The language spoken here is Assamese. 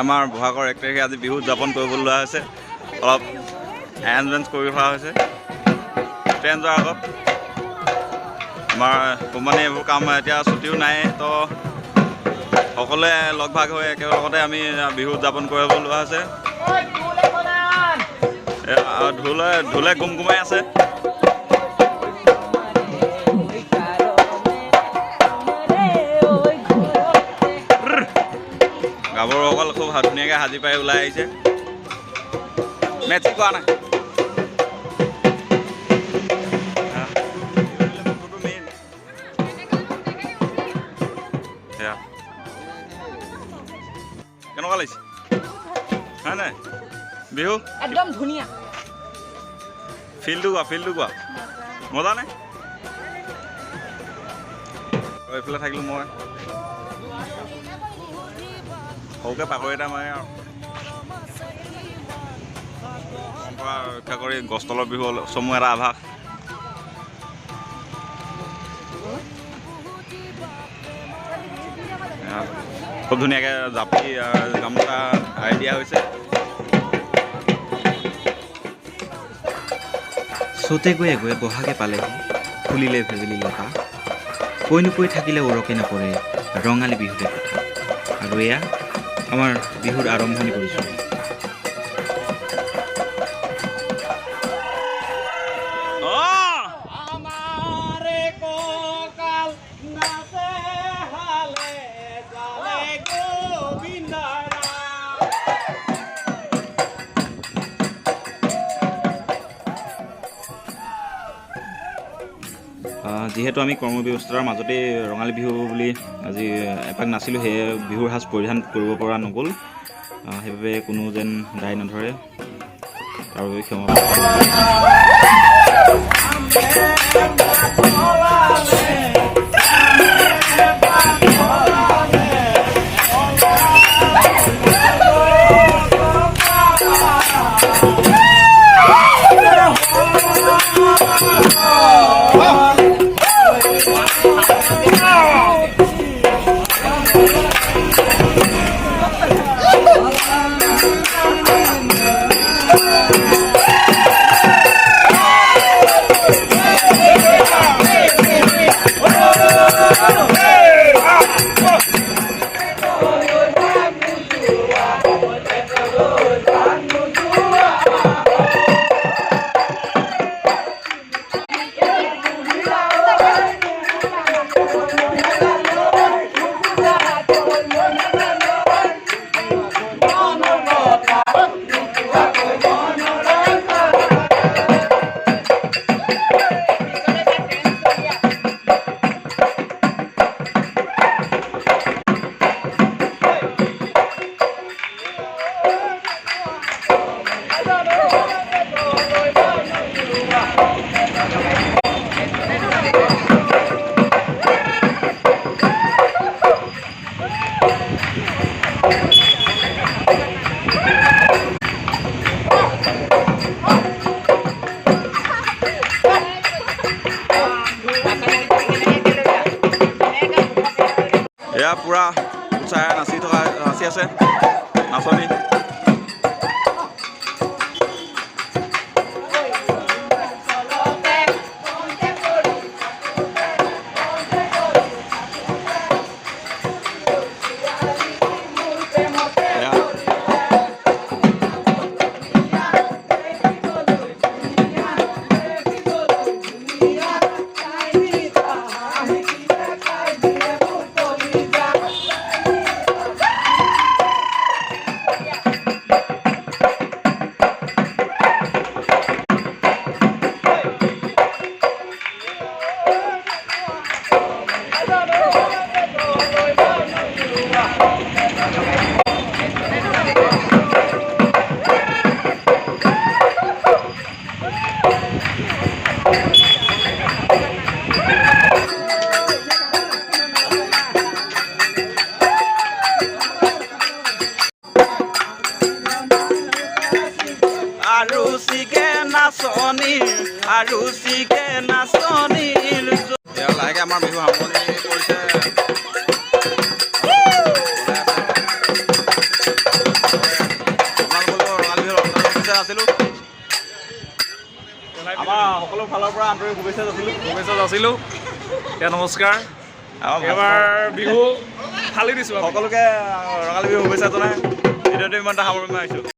আমাৰ বহাগৰ 1 তাৰিখে আজি বিহু উদযাপন কৰিবলৈ লোৱা হৈছে অলপ এৰেঞ্জমেণ্ট কৰি থোৱা হৈছে ট্ৰেইন যোৱাৰ আগত আমাৰ কোম্পানী এইবোৰ কাম এতিয়া ছুটিও নাই তো সকলোৱে লগ ভাগ হৈ একেলগতে আমি বিহু উদযাপন কৰিবলৈ লোৱা হৈছে ঢোলে গুমগুমাই আছে গাভৰুসকল খুব ধুনীয়াকৈ সাজি পাই ওলাই আহিছে মেচিক কৰা নাই কেনেকুৱা লাগিছে হয় নাই বিহু একদম ধুনীয়া ফিল্ডটো কোৱা মজা নে এইফালে থাকিলোঁ মই সৰুকৈ পাকৰি এটা মাৰে আৰু পৰম্পৰা ৰক্ষা কৰি গছ তলৰ বিহু চমু এটা আভাস খুব ধুনীয়াকৈ জাপি গামোচা আঁৰি দিয়া হৈছে চতে গৈ বহাগে পালেহি ফুলিলে ভেবেলি লতা কৈ নকৈ থাকিলে উৰকে নপৰে ৰঙালী বিহুতে কথা আৰু এয়া আমাৰ বিহুৰ আৰম্ভণি কৰিছোঁ যিহেতু আমি কৰ্মব্যৱস্থাৰ মাজতেই ৰঙালী বিহু বুলি আজি এপাক নাছিলোঁ সেয়ে বিহুৰ সাজ পৰিধান কৰিব পৰা নগ'ল সেইবাবে কোনো যেন দায় নধৰে তাৰ বাবে ক্ষমা এয়া পূৰা উৎসাহে নাচি আছে নাচনী লাহেকৈ আমাৰ বিহু সামৰণি পৰিছে ফালৰ পৰা আন্তৰিক শুভেচ্ছা যাচিলোঁ। এতিয়া নমস্কাৰ। আমাৰ এবাৰ বিহু ফালি দিছোঁ আমি। সকলোকে ৰঙালী বিহু শুভেচ্ছা জনাই ভিডিঅ'টো ইমান এটা সামৰণি মাৰিছোঁ।